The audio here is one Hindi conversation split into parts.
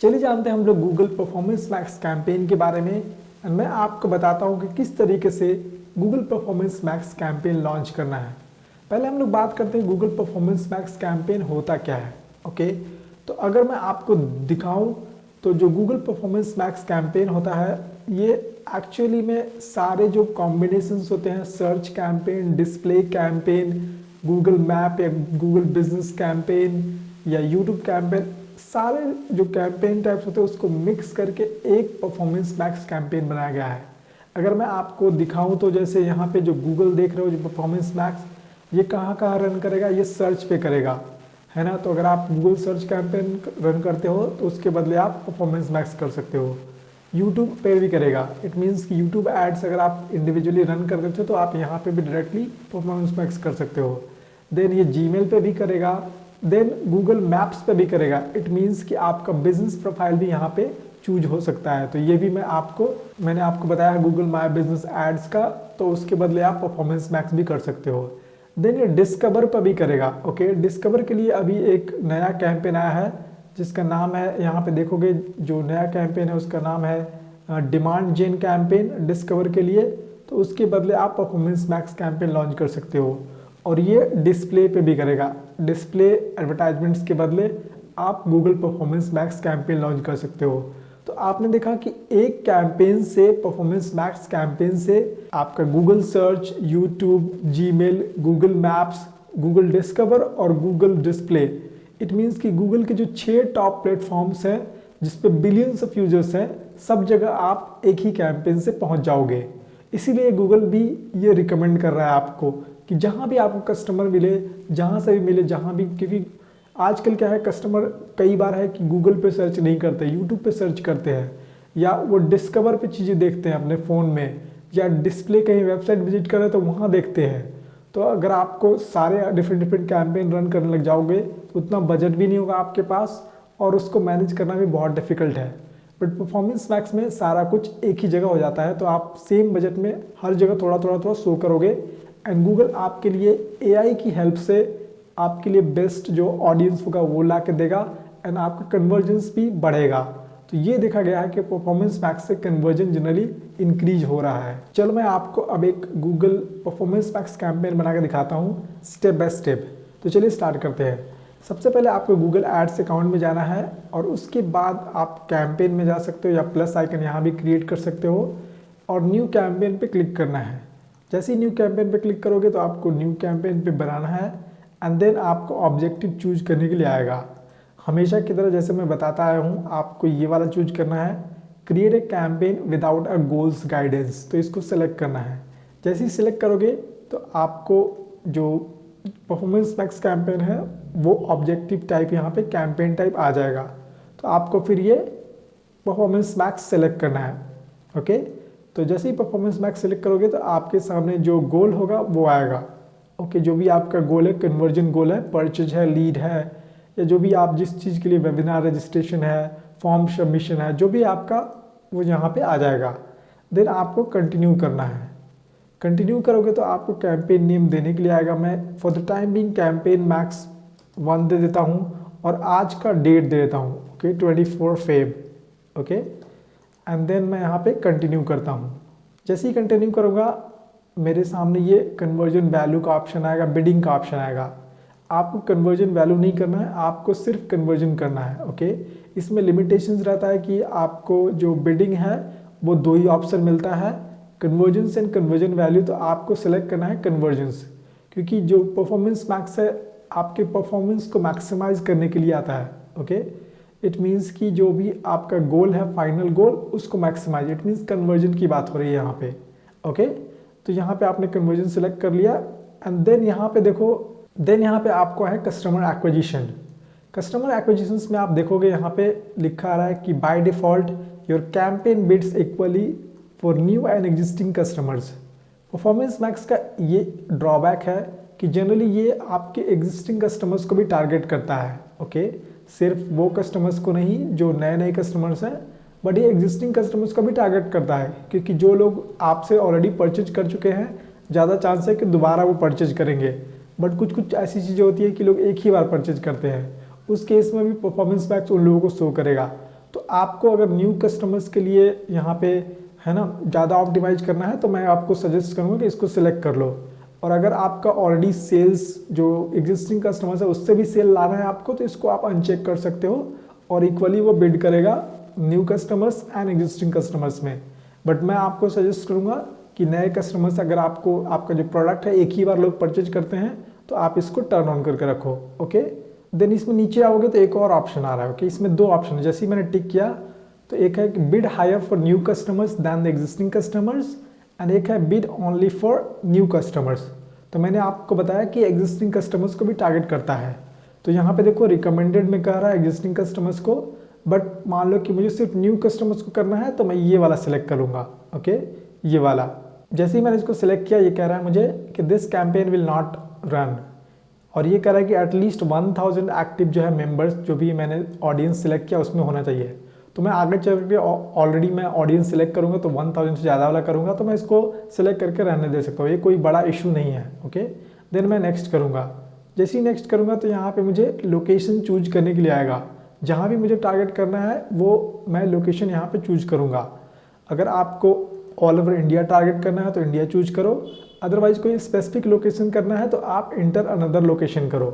चलिए जानते हैं हम लोग गूगल परफॉर्मेंस मैक्स कैंपेन के बारे में। एंड मैं आपको बताता हूँ कि किस तरीके से Google performance max campaign launch करना है। पहले हम लोग बात करते हैं गूगल परफॉर्मेंस मैक्स कैंपेन होता क्या है। ओके, तो अगर मैं आपको दिखाऊं तो जो गूगल परफॉर्मेंस मैक्स कैंपेन होता है ये एक्चुअली में सारे जो कॉम्बिनेशंस होते हैं, search campaign, display campaign, Google map या गूगल बिजनेस कैंपेन या यूट्यूब कैंपेन, सारे जो कैंपेन टाइप्स होते हैं उसको मिक्स करके एक परफॉर्मेंस मैक्स कैंपेन बनाया गया है। अगर मैं आपको दिखाऊं तो जैसे यहाँ पे जो गूगल देख रहे हो, जो परफॉर्मेंस मैक्स ये कहाँ कहाँ रन करेगा, ये सर्च पे करेगा, है ना। तो अगर आप गूगल सर्च कैंपेन रन करते हो तो उसके बदले आप परफॉर्मेंस मैक्स कर सकते हो। यूट्यूब पे भी करेगा, इट मीन्स कि यूट्यूब एड्स अगर आप इंडिविजुअली रन कर देते हो तो आप यहाँ पे भी डायरेक्टली परफॉर्मेंस मैक्स कर सकते हो। देन ये जीमेल पे भी करेगा, देन गूगल मैप्स पे भी करेगा। इट मीन्स कि आपका बिजनेस प्रोफाइल भी यहाँ पे चूज हो सकता है। तो ये भी मैंने आपको बताया है गूगल माई बिजनेस एड्स का, तो उसके बदले आप परफॉर्मेंस मैक्स भी कर सकते हो। देन ये डिस्कवर पर भी करेगा। ओके, डिस्कवर के लिए अभी एक नया कैंपेन आया है जिसका नाम है, यहाँ पे देखोगे जो नया कैंपेन है उसका नाम है डिमांड जेन कैंपेन डिस्कवर के लिए। तो उसके बदले आप परफॉर्मेंस मैक्स कैंपेन लॉन्च कर सकते हो। और ये डिस्प्ले पे भी करेगा, डिस्प्ले एडवर्टाइजमेंट्स के बदले आप Google performance max campaign launch कर सकते हो। तो आपने देखा कि एक कैंपेन से, परफॉर्मेंस मैक्स कैंपेन से आपका Google search, YouTube, Gmail, Google maps, Google discover और गूगल डिस्प्ले, इट मीन्स कि गूगल के जो 6 टॉप प्लेटफॉर्म्स हैं जिस पे बिलियंस ऑफ यूजर्स हैं, सब जगह आप एक ही कैंपेन से पहुंच जाओगे। इसीलिए गूगल भी ये रिकमेंड कर रहा है आपको कि जहाँ भी आपको कस्टमर मिले, जहाँ से भी मिले, जहाँ भी, क्योंकि आजकल क्या है, कस्टमर कई बार है कि गूगल पे सर्च नहीं करते, यूट्यूब पे सर्च करते हैं, या वो डिस्कवर पे चीज़ें देखते हैं अपने फ़ोन में, या डिस्प्ले कहीं वेबसाइट विजिट कर रहे हैं तो वहाँ देखते हैं। तो अगर आपको सारे डिफरेंट कैंपेन रन करने लग जाओगे तो उतना बजट भी नहीं होगा आपके पास और उसको मैनेज करना भी बहुत डिफिकल्ट है। बट परफॉर्मेंस मैक्स में सारा कुछ एक ही जगह हो जाता है, तो आप सेम बजट में हर जगह थोड़ा थोड़ा शो करोगे। एंड गूगल आपके लिए एआई की हेल्प से आपके लिए बेस्ट जो ऑडियंस होगा वो ला के देगा एंड आपका कन्वर्जेंस भी बढ़ेगा। तो ये देखा गया है कि परफॉर्मेंस मैक्स से कन्वर्जन जनरली इंक्रीज हो रहा है। चलो मैं आपको अब एक गूगल परफॉर्मेंस मैक्स कैंपेन बना के दिखाता हूँ स्टेप बाय स्टेप। तो चलिए स्टार्ट करते हैं। सबसे पहले आपको गूगल एड्स अकाउंट में जाना है और उसके बाद आप कैंपेन में जा सकते हो या प्लस आइकन यहाँ भी क्रिएट कर सकते हो और न्यू कैंपेन पे क्लिक करना है। जैसे ही न्यू कैंपेन पे क्लिक करोगे तो आपको न्यू कैंपेन पे बनाना है एंड देन आपको ऑब्जेक्टिव चूज करने के लिए आएगा। हमेशा की तरह जैसे मैं बताता आया हूँ, आपको ये वाला चूज करना है, create a campaign without a goals guidance. तो इसको सेलेक्ट करना है। जैसे ही सिलेक्ट करोगे तो आपको जो परफॉर्मेंस मैक्स कैंपेन है वो ऑब्जेक्टिव टाइप यहाँ पे कैंपेन टाइप आ जाएगा। तो आपको फिर ये परफॉर्मेंस मैक्स सेलेक्ट करना है। ओके, तो जैसे ही परफॉर्मेंस मैक्स सेलेक्ट करोगे तो आपके सामने जो गोल होगा वो आएगा। ओके, जो भी आपका गोल है, कन्वर्जन गोल है, परचेज है, लीड है, या जो भी आप जिस चीज़ के लिए वेबिनार रजिस्ट्रेशन है, फॉर्म सबमिशन है, जो भी आपका वो यहाँ पे आ जाएगा। देन आपको कंटिन्यू करना है। कंटिन्यू करोगे तो आपको कैंपेन नेम देने के लिए आएगा। मैं for the time being campaign max 1 दे देता हूँ और आज का डेट दे देता हूँ। Okay, 24 Feb. Okay, and then मैं यहाँ पे कंटिन्यू करता हूँ। जैसे ही कंटिन्यू करूँगा मेरे सामने ये कन्वर्जन वैल्यू का ऑप्शन आएगा, बिडिंग का ऑप्शन आएगा। आपको कन्वर्जन वैल्यू नहीं करना है, आपको सिर्फ कन्वर्जन करना है। ओके, इसमें लिमिटेशंस रहता है कि आपको जो बिडिंग है वो 2 ही ऑप्शन मिलता है, कन्वर्जेंस एंड कन्वर्जन वैल्यू। तो आपको सेलेक्ट करना है कन्वर्जेंस, क्योंकि जो परफॉर्मेंस मैक्स है आपके परफॉर्मेंस को मैक्सिमाइज करने के लिए आता है। ओके, इट मीन्स कि जो भी आपका गोल है, फाइनल गोल, उसको मैक्सिमाइज, इट मीन्स कन्वर्जन की बात हो रही है यहाँ पे। ओके, तो यहाँ पे आपने कन्वर्जन सेलेक्ट कर लिया एंड देन यहाँ पे देखो, देन यहाँ पे आपको है कस्टमर एक्विजिशन। कस्टमर एक्विजिशन में आप देखोगे यहाँ पे लिखा आ रहा है कि by default your campaign bids equally for new and existing customers. Performance max का ये ड्रॉबैक है कि जनरली ये आपके एग्जिस्टिंग कस्टमर्स को भी टारगेट करता है। ओके, सिर्फ वो कस्टमर्स को नहीं जो नए नए कस्टमर्स हैं, बट ये एग्जिस्टिंग कस्टमर्स को भी टारगेट करता है, क्योंकि जो लोग आपसे ऑलरेडी परचेज कर चुके हैं ज़्यादा चांस है कि दोबारा वो परचेज करेंगे। बट कुछ कुछ ऐसी चीज़ें होती है कि लोग एक ही बार परचेज करते हैं, उस केस में भी परफॉर्मेंस मैक्स उन लोगों को शो करेगा। तो आपको अगर न्यू कस्टमर्स के लिए यहाँ पे है ना ज़्यादा ऑप्टिमाइज करना है तो मैं आपको सजेस्ट करूँगा कि इसको सिलेक्ट कर लो। और अगर आपका ऑलरेडी सेल्स जो एग्जिस्टिंग कस्टमर्स है उससे भी सेल लाना है आपको तो इसको आप अनचेक कर सकते हो और इक्वली वो बिड करेगा new customers and existing customers में। बट मैं आपको सजेस्ट करूँगा कि नए कस्टमर्स अगर आपको आपका जो प्रोडक्ट है एक ही बार लोग परचेज करते हैं तो आप इसको टर्न ऑन करके रखो। ओके, देन इसमें नीचे आओगे तो एक और ऑप्शन आ रहा है। ओके, इसमें दो ऑप्शन है, जैसे ही मैंने टिक किया तो एक है कि bid higher for new customers than the existing customers and एक है bid only for new customers. तो मैंने आपको बताया कि एग्जिस्टिंग कस्टमर्स को भी टारगेट करता है। तो यहाँ पे देखो रिकमेंडेड में कह रहा है एग्जिस्टिंग कस्टमर्स को, बट मान लो कि मुझे सिर्फ न्यू कस्टमर्स को करना है तो मैं ये वाला सिलेक्ट करूँगा। ओके, ये वाला जैसे ही मैंने इसको सिलेक्ट किया ये कह रहा है मुझे कि this campaign will not run, और ये कह रहा है कि एटलीस्ट 1000 एक्टिव जो है मेंबर्स जो भी मैंने ऑडियंस सिलेक्ट किया उसमें होना चाहिए। तो मैं आगे चल के ऑलरेडी मैं ऑडियंस सिलेक्ट करूंगा तो 1000 से ज़्यादा वाला करूंगा तो मैं इसको सिलेक्ट करके रहने दे सकता हूँ, ये कोई बड़ा इशू नहीं है। ओके, देन मैं नेक्स्ट करूँगा। जैसे ही नेक्स्ट करूँगा तो यहाँ पे मुझे लोकेशन चूज करने के लिए आएगा, जहाँ भी मुझे टारगेट करना है वो मैं लोकेशन यहाँ पे चूज करूँगा। अगर आपको ऑल ओवर इंडिया टारगेट करना है तो इंडिया चूज करो, अदरवाइज कोई स्पेसिफिक लोकेशन करना है तो आप इंटर अनदर लोकेशन करो।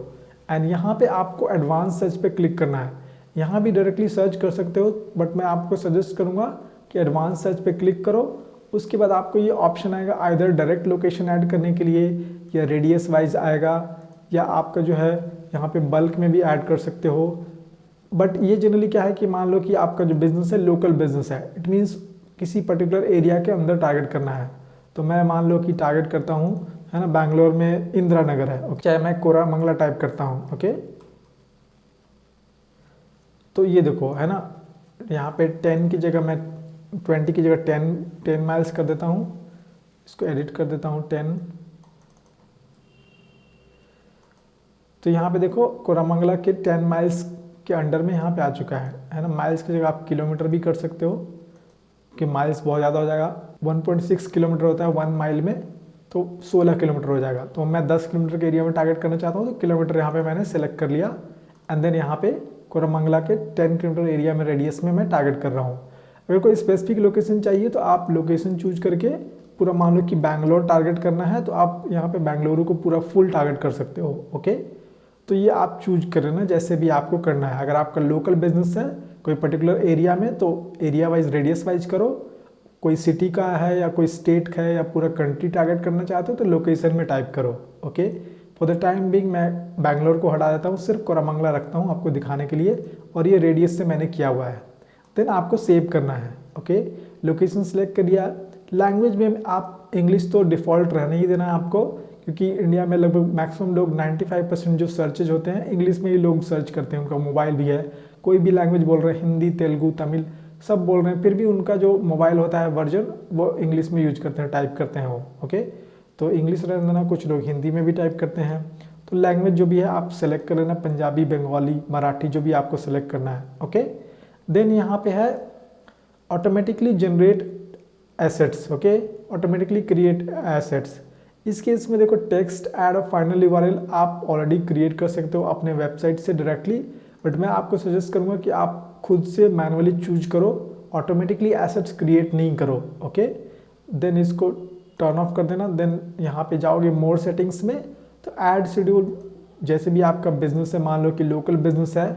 एंड यहाँ पे आपको एडवांस सर्च पे क्लिक करना है, यहाँ भी डायरेक्टली सर्च कर सकते हो बट मैं आपको सजेस्ट करूँगा कि एडवांस सर्च पे क्लिक करो। उसके बाद आपको ये ऑप्शन आएगा आइदर डायरेक्ट लोकेशन ऐड करने के लिए या रेडियस वाइज आएगा, या आपका जो है यहाँ पे बल्क में भी ऐड कर सकते हो। बट ये जनरली क्या है कि मान लो कि आपका जो बिजनेस है लोकल बिजनेस है, इट मीन्स किसी पर्टिकुलर एरिया के अंदर टारगेट करना है। तो मैं मान लो कि टारगेट करता हूँ है ना बैंगलोर में इंदिरा नगर है, चाहे मैं कोरामंगला टाइप करता हूँ। ओके, तो ये देखो है ना यहाँ पे 10 की जगह मैं 20 की जगह 10 माइल्स कर देता हूँ, इसको एडिट कर देता हूँ 10। तो यहाँ पे देखो कोरामंगला के 10 माइल्स के अंडर में यहाँ पे आ चुका है ना। माइल्स की जगह आप किलोमीटर भी कर सकते हो कि माइल्स बहुत ज़्यादा हो जाएगा, 1.6 किलोमीटर होता है 1 माइल में, तो 16 किलोमीटर हो जाएगा। तो मैं 10 किलोमीटर के एरिया में टारगेट करना चाहता हूँ तो किलोमीटर यहाँ पे मैंने सेलेक्ट कर लिया एंड देन यहाँ पे कोरामंगला के 10 किलोमीटर एरिया में रेडियस में मैं टारगेट कर रहा हूँ। अगर कोई स्पेसिफिक लोकेशन चाहिए तो आप लोकेशन चूज करके पूरा मान लो कि बैंगलोर टारगेट करना है तो आप यहाँ पे बेंगलुरु को पूरा फुल टारगेट कर सकते हो। ओके, तो ये आप चूज कर लेना जैसे भी आपको करना है। अगर आपका लोकल बिजनेस है कोई पर्टिकुलर एरिया में तो एरिया वाइज रेडियस वाइज करो, कोई सिटी का है या कोई स्टेट का है या पूरा कंट्री टारगेट करना चाहते हो तो लोकेशन में टाइप करो। Okay, for the time Bing मैं बैंगलोर को हटा देता हूँ, सिर्फ कोरामंगला रखता हूँ आपको दिखाने के लिए, और ये रेडियस से मैंने किया हुआ है। देन आपको सेव करना है। ओके, लोकेशन सेलेक्ट कर दिया। लैंग्वेज में आप इंग्लिश तो डिफ़ॉल्ट रहने ही देना है आपको, क्योंकि इंडिया में लगभग मैक्सिमम लोग 95% जो सर्चेज होते हैं इंग्लिश में ही लोग सर्च करते हैं। उनका मोबाइल भी है, कोई भी लैंग्वेज बोल रहे हैं, हिंदी तेलुगु तमिल सब बोल रहे हैं, फिर भी उनका जो मोबाइल होता है वर्जन वो इंग्लिश में यूज करते हैं, टाइप करते हैं वो। ओके, तो इंग्लिश रहने देना, कुछ लोग हिंदी में भी टाइप करते हैं। तो लैंग्वेज जो भी है आप सेलेक्ट कर लेना, पंजाबी बंगाली मराठी जो भी आपको सेलेक्ट करना है। ओके, देन यहाँ पे है automatically generate assets. Okay, automatically create assets. इस केस में देखो टेक्स्ट ऐड और फाइनल यूआरएल आप ऑलरेडी क्रिएट कर सकते हो अपने वेबसाइट से डायरेक्टली, बट मैं आपको सजेस्ट करूंगा कि आप खुद से मैनुअली चूज करो, ऑटोमेटिकली एसेट्स क्रिएट नहीं करो। ओके, देन इसको टर्न ऑफ कर देना। देन यहाँ पे जाओगे मोर सेटिंग्स में, तो ऐड शेड्यूल, जैसे भी आपका बिजनेस है, मान लो कि लोकल बिजनेस है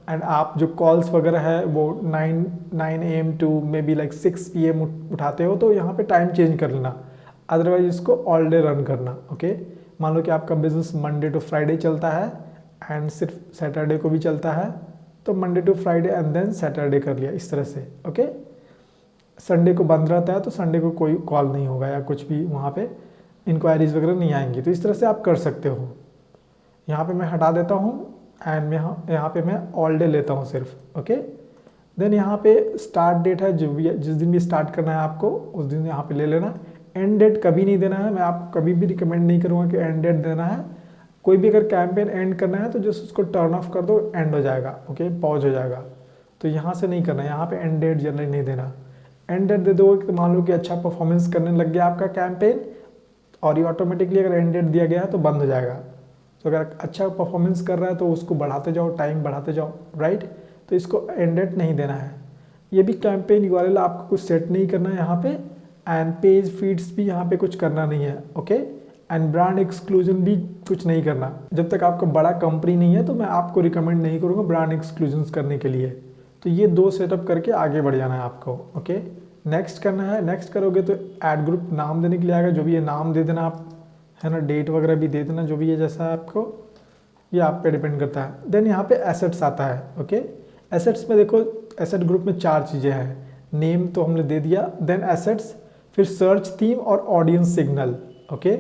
एंड आप जो कॉल्स वगैरह है वो 9 AM to maybe like 6 PM उठाते हो तो यहाँ पे टाइम चेंज कर लेना, अदरवाइज इसको ऑल डे रन करना। ओके, मान लो कि आपका बिजनेस मंडे टू फ्राइडे चलता है एंड सिर्फ सैटरडे को भी चलता है, तो Monday to Friday and then Saturday कर लिया इस तरह से। ओके, संडे को बंद रहता है तो संडे को कोई कॉल नहीं होगा या कुछ भी वहाँ पे इंक्वायरीज वगैरह नहीं आएंगी, तो इस तरह से आप कर सकते हो। यहाँ पे मैं हटा देता हूँ एंड यहाँ पे मैं ऑल डे लेता हूँ सिर्फ। ओके, देन यहाँ पे स्टार्ट डेट है, जो भी जिस दिन भी स्टार्ट करना है आपको उस दिन यहाँ पे ले लेना। एंड डेट कभी नहीं देना है, मैं आपको कभी भी रिकमेंड नहीं करूँगा कि एंड डेट देना है। कोई भी अगर कैंपेन एंड करना है तो जस्ट उसको टर्न ऑफ कर दो, एंड हो जाएगा। ओके, पॉज हो जाएगा, तो यहाँ से नहीं करना, यहाँ पे एंड डेट जनरली नहीं देना। एंड डेट दे दोगे तो मान लो कि अच्छा परफॉर्मेंस करने लग गया आपका कैंपेन और ये ऑटोमेटिकली अगर एंड डेट दिया गया है तो बंद हो जाएगा। तो अगर अच्छा परफॉर्मेंस कर रहा है तो उसको बढ़ाते जाओ, टाइम बढ़ाते जाओ, राइट। तो इसको एंड डेट नहीं देना है। ये भी कैंपेन यूआरएल आपको कुछ सेट नहीं करना है यहाँ पे, एंड पेज फीड्स भी यहाँ पे कुछ करना नहीं है, ओके। एंड ब्रांड एक्सक्लूजन भी कुछ नहीं करना। जब तक आपका बड़ा कंपनी नहीं है तो मैं आपको रिकमेंड नहीं करूँगा ब्रांड एक्सक्लूजन करने के लिए। तो ये 2 सेटअप करके आगे बढ़ जाना है आपको, ओके। नेक्स्ट करना है, नेक्स्ट करोगे तो ऐड ग्रुप नाम देने के लिए आएगा, जो भी ये नाम दे देना आप, है ना, डेट वगैरह भी दे देना, जो भी है जैसा है आपको, ये आप पे डिपेंड करता है। देन यहाँ पे एसेट्स आता है, ओके। एसेट्स में देखो, एसेट ग्रुप में 4 चीज़ें हैं। नेम तो हमने दे दिया, देन एसेट्स, फिर सर्च थीम और ऑडियंस सिग्नल, ओके।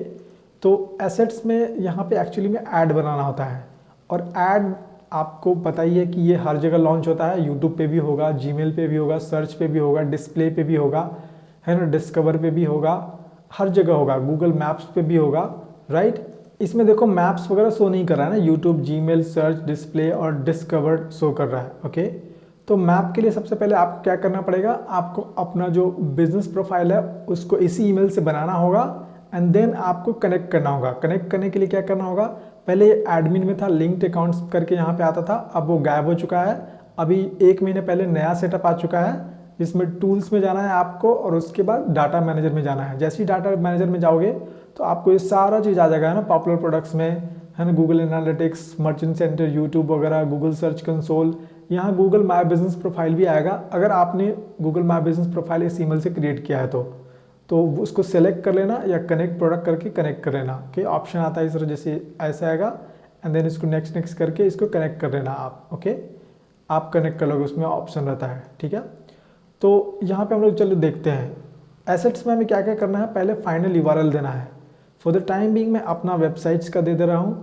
तो एसेट्स में यहाँ पे एक्चुअली में ऐड बनाना होता है, और ऐड आपको पता ही है कि ये हर जगह लॉन्च होता है। यूट्यूब पे भी होगा, जीमेल पे भी होगा, सर्च पे भी होगा, डिस्प्ले पे भी होगा, है ना, डिस्कवर पे भी होगा, हर जगह होगा, गूगल मैप्स पे भी होगा, राइट। इसमें देखो मैप्स वगैरह शो नहीं कर रहा है ना, यूट्यूब, जीमेल, सर्च, डिस्प्ले और डिस्कवर शो कर रहा है, ओके। तो मैप के लिए सबसे पहले आपको क्या करना पड़ेगा, आपको अपना जो बिजनेस प्रोफाइल है उसको इसी ईमेल से बनाना होगा, एंड देन आपको कनेक्ट करना होगा। कनेक्ट करने के लिए क्या करना होगा, पहले एडमिन में था, लिंक्ड अकाउंट्स करके यहाँ पे आता था, अब वो गायब हो चुका है। अभी 1 महीने पहले नया सेटअप आ चुका है, जिसमें टूल्स में जाना है आपको, और उसके बाद डाटा मैनेजर में जाना है। जैसे ही डाटा मैनेजर में जाओगे तो आपको ये सारा चीज़ आ जाएगा, है ना, पॉपुलर प्रोडक्ट्स में, है ना, Google analytics, merchant centre, YouTube वगैरह, गूगल सर्च कंसोल, यहाँ गूगल माई बिजनेस प्रोफाइल भी आएगा, अगर आपने गूगल माई बिजनेस प्रोफाइल इस ईमेल से क्रिएट किया है तो उसको सेलेक्ट कर लेना, या कनेक्ट प्रोडक्ट करके कनेक्ट कर लेना, ओके। ऑप्शन आता है इस तरह, जैसे ऐसा आएगा, एंड देन इसको नेक्स्ट नेक्स्ट करके इसको कनेक्ट कर लेना आप, ओके। आप कनेक्ट कर लोगे, उसमें ऑप्शन रहता है, ठीक है। तो यहाँ पे हम लोग चलो देखते हैं एसेट्स में हमें क्या क्या करना है। पहले फाइनल यूआरएल देना है। फॉर द टाइम बीइंग मैं अपना वेबसाइट्स का दे रहा हूँ,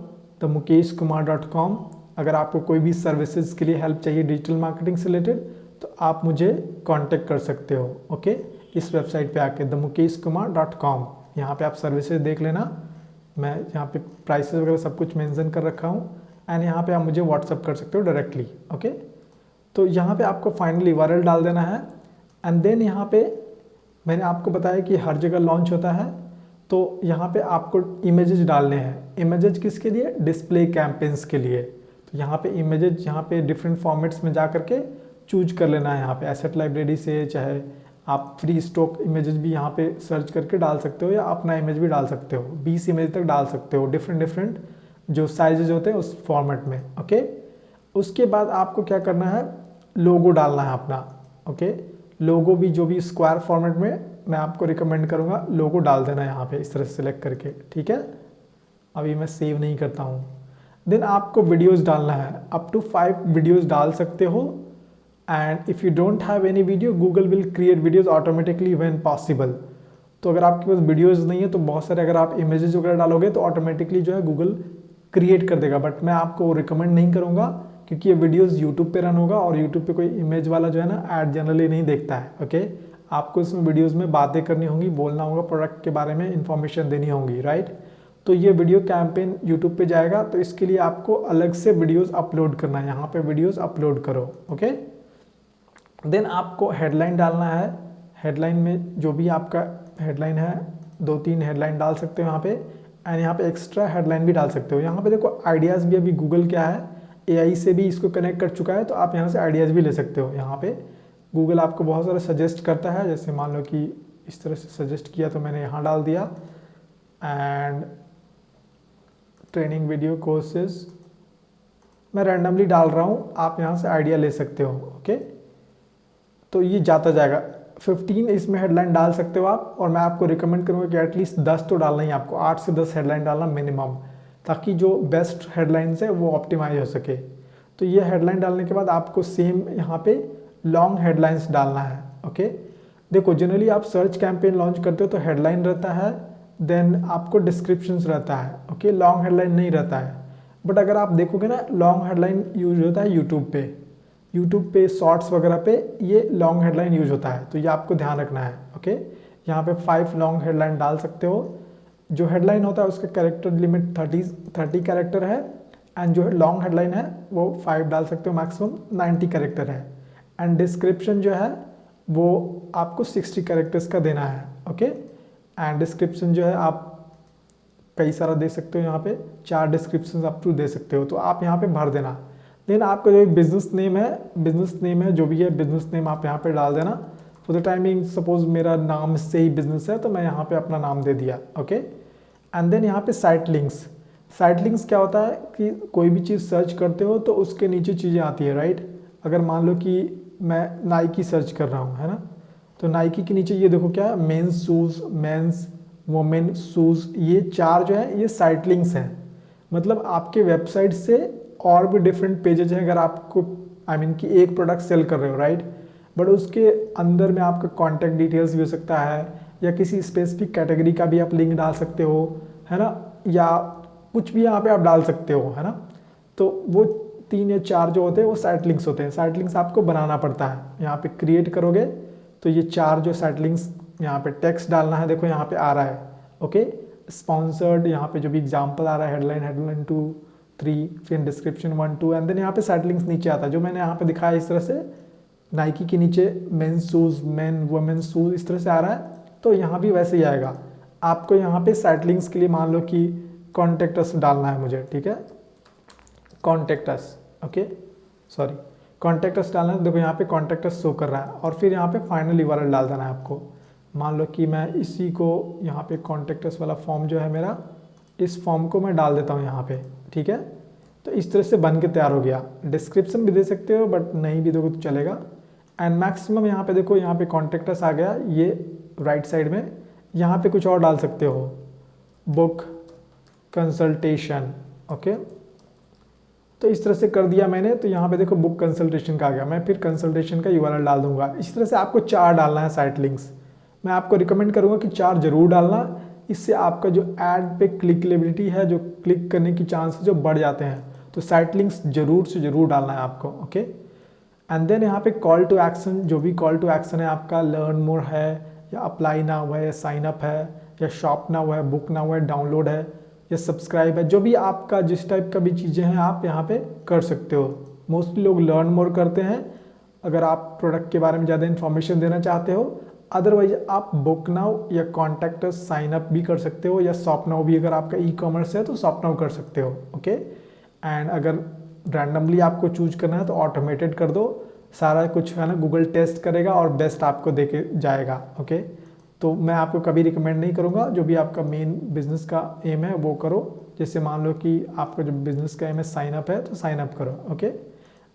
themukeshkumar.com। अगर आपको कोई भी सर्विसेज के लिए हेल्प चाहिए डिजिटल मार्केटिंग से रिलेटेड, तो आप मुझे कांटेक्ट कर सकते हो, ओके। इस वेबसाइट पे आके themukeshkumar.com, यहाँ पे आप सर्विसेज देख लेना। मैं यहाँ पे प्राइसेस वगैरह सब कुछ मेंशन कर रखा हूँ, एंड यहाँ पे आप मुझे व्हाट्सअप कर सकते हो डायरेक्टली, ओके। तो यहाँ पे आपको फाइनल यूआरएल डाल देना है, एंड देन यहाँ पे मैंने आपको बताया कि हर जगह लॉन्च होता है, तो यहाँ पे आपको इमेजेस डालने हैं। इमेजेस किसके लिए, डिस्प्ले कैंपेन्स के लिए। तो यहाँ पे इमेजेस, यहाँ पे डिफरेंट फॉर्मेट्स में जा करके चूज कर लेना है। यहाँ पे एसेट लाइब्रेरी से, चाहे आप फ्री स्टॉक इमेजेस भी यहाँ पे सर्च करके डाल सकते हो, या अपना इमेज भी डाल सकते हो, 20 इमेज तक डाल सकते हो, डिफरेंट जो साइजेज होते हैं उस फॉर्मेट में, ओके। उसके बाद आपको क्या करना है, लोगो डालना है अपना, ओके। लोगो भी जो भी स्क्वायर फॉर्मेट में, मैं आपको रिकमेंड करूँगा लोगो डाल देना यहाँ पे इस तरह से सेलेक्ट करके, ठीक है। अभी मैं सेव नहीं करता हूँ। देन आपको वीडियोस डालना है, अप टू 5 वीडियोस डाल सकते हो, and if you don't have any video, Google will create videos automatically when possible. तो अगर आपके पास वीडियोस नहीं है तो बहुत सारे, अगर आप इमेजेस वगैरह डालोगे तो ऑटोमेटिकली जो है गूगल क्रिएट कर देगा, बट मैं आपको रिकमेंड नहीं करूँगा, क्योंकि ये वीडियोस यूट्यूब पे रन होगा, और यूट्यूब पे कोई इमेज वाला जो है ना ऐड जनरली नहीं देखता है, ओके। आपको इसमें वीडियोस में बातें करनी होंगी, बोलना होगा, प्रोडक्ट के बारे में इंफॉर्मेशन देनी होगी, राइट। तो ये वीडियो कैंपेन यूट्यूब पे जाएगा, तो इसके लिए आपको अलग से वीडियोस अपलोड करना है। यहाँ पे वीडियोस अपलोड करो, ओके। देन आपको हेडलाइन डालना है। हेडलाइन में जो भी आपका हेडलाइन है, 2-3 हेडलाइन डाल सकते हो यहाँ पे, एंड यहाँ पे एक्स्ट्रा हेडलाइन भी डाल सकते हो। यहाँ पे देखो आइडियाज़ भी, अभी गूगल क्या है, AI से भी इसको कनेक्ट कर चुका है, तो आप यहाँ से आइडियाज़ भी ले सकते हो। यहाँ पे गूगल आपको बहुत सारा सजेस्ट करता है, जैसे मान लो कि इस तरह से सजेस्ट किया तो मैंने यहाँ डाल दिया, एंड ट्रेनिंग वीडियो कोर्सेज मैं रैंडमली डाल रहा हूँ, आप यहाँ से आइडिया ले सकते हो, ओके। तो ये जाता जाएगा। 15 इसमें हेडलाइन डाल सकते हो आप, और मैं आपको रिकमेंड करूँगा कि एटलीस्ट 10 तो डालना ही, आपको 8 से 10 हेडलाइन डालना मिनिमम, ताकि जो बेस्ट हेडलाइंस है वो ऑप्टिमाइज हो सके। तो ये हेडलाइन डालने के बाद आपको सेम यहाँ पे लॉन्ग हेडलाइंस डालना है, ओके। देखो जनरली आप सर्च कैंपेन लॉन्च करते हो तो हेडलाइन रहता है, देन आपको डिस्क्रिप्शंस रहता है, ओके। लॉन्ग हेडलाइन नहीं रहता है, बट अगर आप देखोगे ना, लॉन्ग हेडलाइन यूज होता है यूट्यूब पे शॉर्ट्स वगैरह पे ये लॉन्ग हेडलाइन यूज होता है, तो ये आपको ध्यान रखना है, ओके। यहाँ पे 5 लॉन्ग हेडलाइन डाल सकते हो। जो हेडलाइन होता है उसका कैरेक्टर लिमिट 30 कैरेक्टर है, एंड जो लॉन्ग हेडलाइन है वो 5 डाल सकते हो, मैक्सिमम 90 कैरेक्टर है। एंड डिस्क्रिप्शन जो है वो आपको 60 कैरेक्टर्स का देना है, ओके। एंड डिस्क्रिप्शन जो है आप कई सारा दे सकते हो, यहाँ पे 4 डिस्क्रिप्शन अप टू दे सकते हो, तो आप यहाँ पे भर देना। देन आपका जो बिजनेस नेम है जो भी है बिजनेस नेम आप यहाँ पे डाल देना। फॉर द टाइमिंग सपोज मेरा नाम से ही बिजनेस है तो मैं यहाँ पे अपना नाम दे दिया, ओके। एंड देन यहाँ पे साइट लिंक्स क्या होता है कि कोई भी चीज़ सर्च करते हो तो उसके नीचे चीज़ें आती है, राइट। अगर मान लो कि मैं नाइकी सर्च कर रहा हूँ, है ना, तो नाइकी के नीचे ये देखो क्या है, men's shoes, men's women shoes, ये 4 जो है ये साइट लिंक्स हैं। मतलब आपके वेबसाइट से और भी डिफरेंट पेजेज हैं अगर आपको कि एक प्रोडक्ट सेल कर रहे हो, राइट, बट उसके अंदर में आपका कॉन्टैक्ट डिटेल्स भी हो सकता है या किसी स्पेसिफिक कैटेगरी का भी आप लिंक डाल सकते हो, है ना, या कुछ भी यहाँ पे आप डाल सकते हो, है ना। तो वो 3 या 4 जो होते हैं वो साइट लिंक्स होते हैं। साइट लिंक्स आपको बनाना पड़ता है, यहाँ पे क्रिएट करोगे तो ये 4 जो साइट लिंक्स, यहाँ पे टेक्स्ट डालना है, देखो यहाँ पे आ रहा है, ओके, स्पॉन्सर्ड, यहाँ पे जो भी एग्जाम्पल आ रहा है, हेडलाइन 2 3, फिर डिस्क्रिप्शन 1 2, एंड देन यहाँ पे साइट लिंक्स नीचे आता है जो मैंने यहाँ पे दिखाया इस तरह से। नाइकी के नीचे men's shoes, men women shoes इस तरह से आ रहा है, तो यहाँ भी वैसे ही आएगा। आपको यहाँ पे साइट लिंक्स के लिए मान लो कि कॉन्टेक्ट अस डालना है मुझे, ठीक है, contact us, okay, sorry, contact us डालना है। देखो यहाँ पे कॉन्टेक्ट अस शो कर रहा है और फिर यहाँ पे फाइनल यूआरएल डाल देना है आपको। मान लो कि मैं इसी को यहाँ पे कॉन्टेक्ट अस वाला फॉर्म जो है मेरा, इस फॉर्म को मैं डाल देता हूँ यहाँ पे, ठीक है। तो इस तरह से बन के तैयार हो गया। डिस्क्रिप्शन भी दे सकते हो बट नहीं भी दोगे तो चलेगा। एंड मैक्सिमम यहाँ पे देखो, यहाँ पे कॉन्टेक्ट अस आ गया, ये राइट साइड में। यहाँ पे कुछ और डाल सकते हो, बुक कंसल्टेशन, ओके। तो इस तरह से कर दिया मैंने, तो यहाँ पे देखो बुक कंसल्टेशन का आ गया। मैं फिर कंसल्टेशन का यूआरएल डाल दूंगा। इस तरह से आपको 4 डालना है साइट लिंक्स। मैं आपको रिकमेंड करूँगा कि 4 जरूर डालना, इससे आपका जो ऐड पे क्लिकेबिलिटी है, जो क्लिक करने की चांसेस जो बढ़ जाते हैं। तो साइट लिंक्स जरूर से जरूर डालना है आपको, ओके। एंड देन यहाँ पे कॉल टू एक्शन, जो भी कॉल टू एक्शन है आपका, लर्न मोर है या अप्लाई ना हुआ है या साइन अप है या शॉप ना हुआ है, बुक ना हुआ है, डाउनलोड है या सब्सक्राइब है, जो भी आपका जिस टाइप का भी चीज़ें हैं आप यहाँ पे कर सकते हो। मोस्टली लोग लर्न मोर करते हैं अगर आप प्रोडक्ट के बारे में ज़्यादा इन्फॉर्मेशन देना चाहते हो। अदरवाइज आप बुक नाउ या कॉन्टैक्ट अस, साइन अप भी कर सकते हो, या शॉप नाउ भी, अगर आपका ई कॉमर्स है तो शॉप नाउ कर सकते हो, ओके। एंड अगर रैंडमली आपको चूज करना है तो ऑटोमेटेड कर दो, सारा कुछ है ना गूगल टेस्ट करेगा और बेस्ट आपको दे के जाएगा, ओके। तो मैं आपको कभी रिकमेंड नहीं करूँगा, जो भी आपका मेन बिजनेस का एम है वो करो। जैसे मान लो कि आपका जो बिजनेस का एम है साइन अप है तो साइन अप करो, ओके।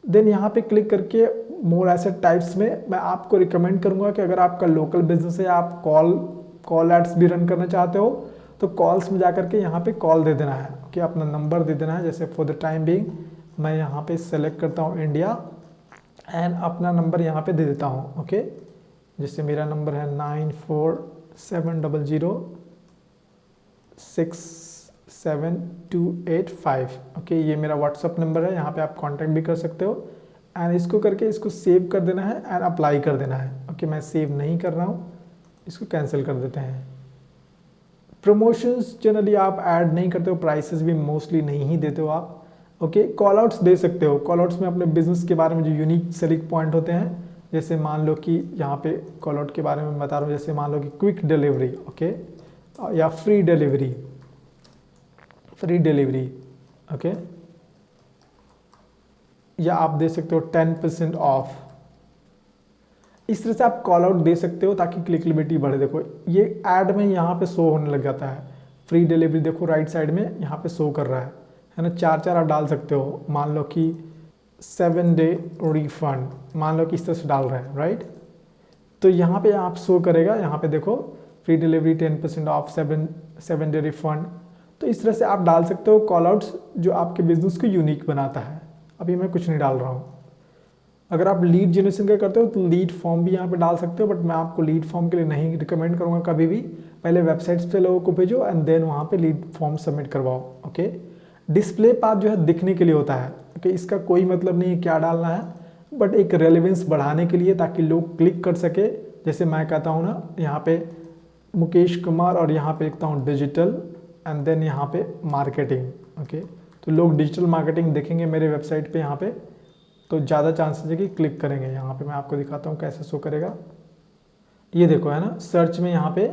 देन यहाँ पे क्लिक करके मोर एसेट टाइप्स में मैं आपको रिकमेंड करूँगा कि अगर आपका लोकल बिजनेस है, आप कॉल एड्स भी रन करना चाहते हो, तो कॉल्स में जाकर के यहाँ पे कॉल दे देना है, ओके, अपना नंबर दे देना है। जैसे फॉर द टाइम बीइंग मैं यहाँ पे सेलेक्ट करता हूँ इंडिया एंड अपना नंबर यहाँ पे दे देता हूँ, ओके। जैसे मेरा नंबर है 9470067285, ओके। ये मेरा व्हाट्सअप नंबर है, यहाँ पे आप कांटेक्ट भी कर सकते हो। एंड इसको करके इसको सेव कर देना है एंड अप्लाई कर देना है, ओके। मैं सेव नहीं कर रहा हूँ, इसको कैंसिल कर देते हैं। प्रमोशंस जनरली आप ऐड नहीं करते हो, प्राइसेस भी मोस्टली नहीं ही देते हो आप, ओके। कॉल आउट्स दे सकते हो। कॉल आउट्स में अपने बिजनेस के बारे में जो यूनिक सेलिंग पॉइंट होते हैं, जैसे मान लो कि यहाँ पे कॉल आउट के बारे में बता रहा हूँ, जैसे मान लो कि क्विक डिलीवरी, ओके, या फ्री डिलीवरी, ओके, या आप दे सकते हो 10% ऑफ। इस तरह से आप कॉल आउट दे सकते हो ताकि क्लिकेबिलिटी बढ़े। देखो ये ऐड में यहाँ पे शो होने लग जाता है, फ्री डिलीवरी देखो राइट साइड में यहाँ पे शो कर रहा है ना। 4 आप डाल सकते हो, मान लो कि 7 डे रिफंड, मान लो कि इस तरह से डाल रहे हैं, राइट। तो यहाँ पे आप शो करेगा, यहाँ पे देखो free delivery 10% of 7 day refund. तो इस तरह से आप डाल सकते हो कॉल आउट्स जो आपके बिजनेस को यूनिक बनाता है। अभी मैं कुछ नहीं डाल रहा हूँ। अगर आप लीड जनरेशन का करते हो तो लीड फॉर्म भी यहाँ पे डाल सकते हो, बट मैं आपको लीड फॉर्म के लिए नहीं रिकमेंड करूँगा कभी भी। पहले वेबसाइट्स पे लोगों को भेजो एंड देन वहाँ पे लीड फॉर्म सबमिट करवाओ, ओके। डिस्प्ले पाथ जो है दिखने के लिए होता है, ओके। इसका कोई मतलब नहीं है क्या डालना है, बट एक रेलेवेंस बढ़ाने के लिए, ताकि लोग क्लिक कर सके। जैसे मैं कहता हूँ ना, यहाँ पे मुकेश कुमार और यहाँ पे लिखता हूँ डिजिटल एंड देन यहाँ पे मार्केटिंग, ओके। तो लोग डिजिटल मार्केटिंग देखेंगे मेरे वेबसाइट पे यहाँ पे, तो ज़्यादा चांसेस है कि क्लिक करेंगे। यहाँ पे मैं आपको दिखाता हूँ कैसे शो करेगा। ये देखो है ना, सर्च में यहाँ पे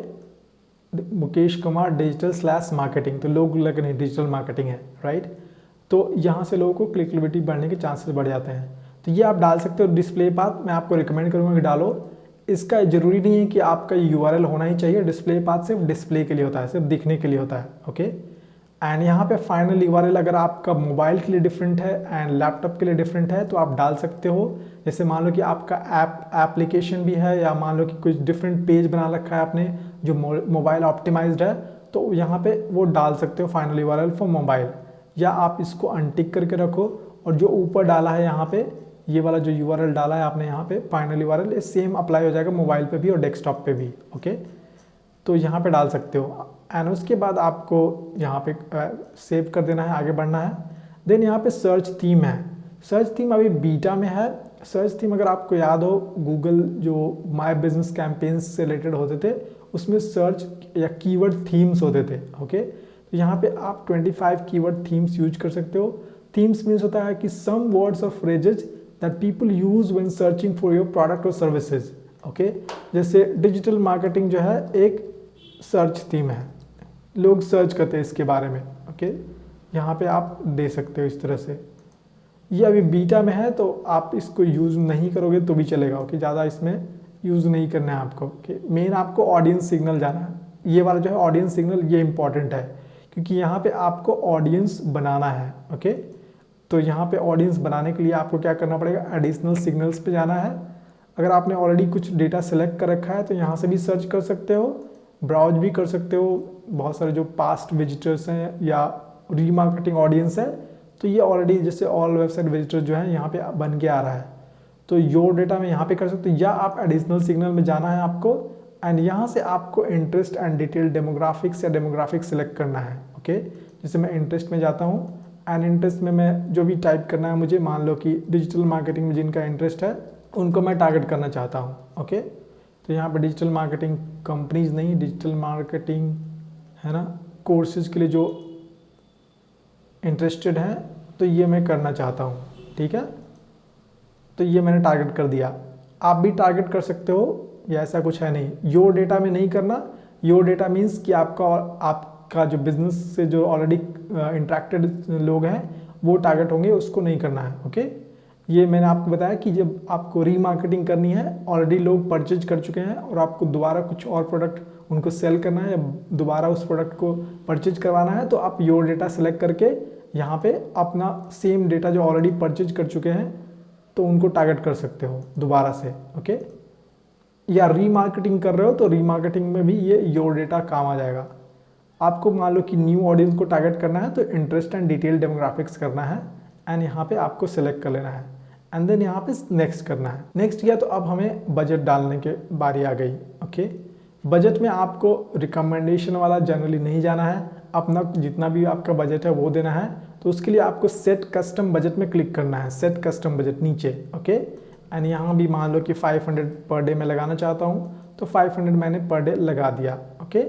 मुकेश कुमार डिजिटल / मार्केटिंग, तो लोग लग नहीं डिजिटल मार्केटिंग है, राइट। तो यहाँ से लोगों को क्लिकबिलिटी बढ़ने के चांसेस बढ़ जाते हैं। तो ये आप डाल सकते हो डिस्प्ले पाथ, मैं आपको रिकमेंड करूँगा कि डालो। इसका ज़रूरी नहीं है कि आपका यूआरएल होना ही चाहिए, डिस्प्ले पाथ सिर्फ डिस्प्ले के लिए होता है, सिर्फ दिखने के लिए होता है। ओके, एंड यहाँ पे फाइनल यूआरएल अगर आपका मोबाइल के लिए डिफरेंट है एंड लैपटॉप के लिए डिफरेंट है तो आप डाल सकते हो। जैसे मान लो कि आपका एप्लीकेशन भी है, या मान लो कि कुछ डिफरेंट पेज बना रखा है आपने जो मोबाइल ऑप्टिमाइज्ड है, तो यहाँ पे वो डाल सकते हो फाइनल यूआरएल फॉर मोबाइल, या आप इसको अनटिक करके रखो। और जो ऊपर डाला है यहाँ पे, ये वाला जो यूआरएल डाला है आपने यहाँ पे फाइनल यूआरएल, सेम अप्लाई हो जाएगा मोबाइल पे भी और डेस्कटॉप पे भी। ओके, तो यहाँ पे डाल सकते हो। एंड उसके बाद आपको यहाँ पे सेव कर देना है, आगे बढ़ना है। देन यहाँ पे सर्च थीम है। सर्च थीम अभी बीटा में है। सर्च थीम अगर आपको याद हो, गूगल जो माय बिजनेस कैंपेन्स से रिलेटेड होते थे उसमें सर्च या कीवर्ड थीम्स होते थे। ओके, तो यहाँ पे आप 25 कीवर्ड थीम्स यूज कर सकते हो। थीम्स मीन्स होता है कि सम वर्ड्स और phrases that people use when searching for your product और सर्विसेज। ओके, जैसे डिजिटल मार्केटिंग जो है एक सर्च थीम है, लोग सर्च करते हैं इसके बारे में। ओके, यहाँ पे आप दे सकते हो इस तरह से। ये अभी बीटा में है तो आप इसको यूज़ नहीं करोगे तो भी चलेगा। ओके, ज़्यादा इसमें यूज़ नहीं करना है आपको। ओके, मेन आपको ऑडियंस सिग्नल जाना है। ये वाला जो है ऑडियंस सिग्नल, ये इंपॉर्टेंट है क्योंकि यहाँ पे आपको ऑडियंस बनाना है। ओके, तो यहाँ पे ऑडियंस बनाने के लिए आपको क्या करना पड़ेगा, एडिशनल सिग्नल्स पे जाना है। अगर आपने ऑलरेडी कुछ डेटा सेलेक्ट कर रखा है तो यहाँ से भी सर्च कर सकते हो, ब्राउज भी कर सकते हो। बहुत सारे जो पास्ट विजिटर्स हैं या रीमार्केटिंग ऑडियंस है, तो ये ऑलरेडी जैसे ऑल वेबसाइट विजिटर जो है यहाँ पे बन के आ रहा है, तो योर डेटा में यहाँ पे कर सकते हो। या आप एडिशनल सिग्नल में जाना है आपको, एंड यहाँ से आपको इंटरेस्ट एंड डिटेल डेमोग्राफिक्स या डेमोग्राफिक्स सेलेक्ट करना है। ओके, जैसे मैं इंटरेस्ट में जाता हूँ एंड इंटरेस्ट में मैं जो भी टाइप करना है मुझे, मान लो कि डिजिटल मार्केटिंग में जिनका इंटरेस्ट है उनको मैं टारगेट करना चाहता हूँ। ओके, तो यहाँ पर डिजिटल मार्केटिंग कंपनीज नहीं, डिजिटल मार्केटिंग है ना, कोर्सेज के लिए जो इंटरेस्टेड हैं, तो ये मैं करना चाहता हूँ। ठीक है, तो ये मैंने टारगेट कर दिया। आप भी टारगेट कर सकते हो, या ऐसा कुछ है नहीं। योर डेटा में नहीं करना। योर डेटा मीन्स कि आपका जो बिजनेस से जो ऑलरेडी इंटरेक्टेड लोग हैं वो टारगेट होंगे, उसको नहीं करना है। ओके, ये मैंने आपको बताया कि जब आपको रीमार्केटिंग करनी है, ऑलरेडी लोग परचेज कर चुके हैं और आपको दोबारा कुछ और प्रोडक्ट उनको सेल करना है या दोबारा उस प्रोडक्ट को परचेज करवाना है, तो आप योर डेटा सेलेक्ट करके यहाँ पे अपना सेम डेटा जो ऑलरेडी परचेज कर चुके हैं तो उनको टारगेट कर सकते हो दोबारा से। ओके, या रीमार्केटिंग कर रहे हो तो रीमार्केटिंग में भी ये योर डेटा काम आ जाएगा। आपको मान लो कि न्यू ऑडियंस को टारगेट करना है तो इंटरेस्ट एंड डिटेल डेमोग्राफिक्स करना है, एंड यहाँ पे आपको सेलेक्ट कर लेना है, एंड देन यहाँ पे नेक्स्ट करना है। नेक्स्ट किया तो अब हमें बजट डालने के बारी आ गई। ओके, बजट में आपको रिकमेंडेशन वाला जनरली नहीं जाना है, अपना जितना भी आपका बजट है वो देना है। तो उसके लिए आपको सेट कस्टम बजट में क्लिक करना है, सेट कस्टम बजट नीचे। ओके, एंड यहाँ भी मान लो कि 500 पर डे में लगाना चाहता हूँ तो 500 मैंने पर डे लगा दिया। ओके,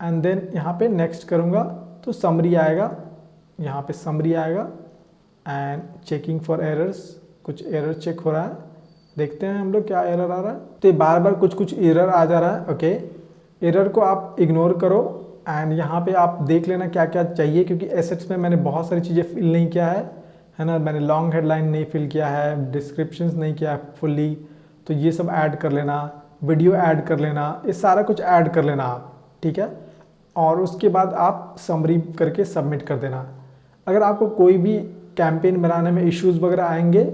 एंड देन यहाँ पे नेक्स्ट करूँगा तो समरी आएगा, यहाँ पे समरी आएगा एंड चेकिंग फॉर एरर्स, कुछ एरर चेक हो रहा है, देखते हैं हम लोग क्या एरर आ रहा है। तो बार बार कुछ एरर आ जा रहा है। ओके, एरर को आप इग्नोर करो एंड यहाँ पे आप देख लेना क्या क्या चाहिए, क्योंकि एसेट्स में मैंने बहुत सारी चीज़ें फिल नहीं किया है ना। मैंने लॉन्ग हेडलाइन नहीं फिल किया है, डिस्क्रिप्शंस नहीं किया है फुल्ली, तो ये सब ऐड कर लेना, वीडियो ऐड कर लेना, ये सारा कुछ ऐड कर लेना आप। ठीक है, और उसके बाद आप समरी करके सबमिट कर देना। अगर आपको कोई भी कैंपेन बनाने में इश्यूज़ वगैरह आएंगे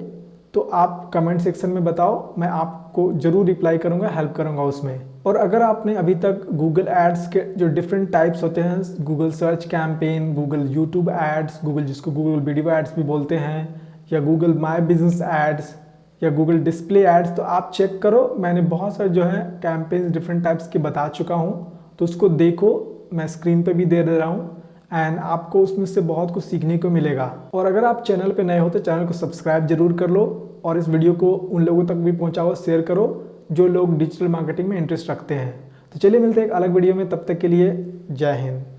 तो आप कमेंट सेक्शन में बताओ, मैं आपको ज़रूर रिप्लाई करूँगा, हेल्प करूँगा उसमें। और अगर आपने अभी तक गूगल एड्स के जो डिफरेंट टाइप्स होते हैं, Google search campaign, Google YouTube ads, Google जिसको गूगल वीडियो एड्स भी बोलते हैं, या गूगल माय बिजनेस एड्स, या गूगल डिस्प्ले एड्स, तो आप चेक करो। मैंने बहुत सारे जो है कैंपेन्स डिफरेंट टाइप्स के बता चुका हूँ, तो उसको देखो, मैं स्क्रीन पे भी दे रहा हूँ, एंड आपको उसमें से बहुत कुछ सीखने को मिलेगा। और अगर आप चैनल पे नए हो तो चैनल को सब्सक्राइब जरूर कर लो, और इस वीडियो को उन लोगों तक भी पहुँचाओ, शेयर करो जो लोग डिजिटल मार्केटिंग में इंटरेस्ट रखते हैं। तो चलिए मिलते हैं एक अलग वीडियो में, तब तक के लिए जय हिंद।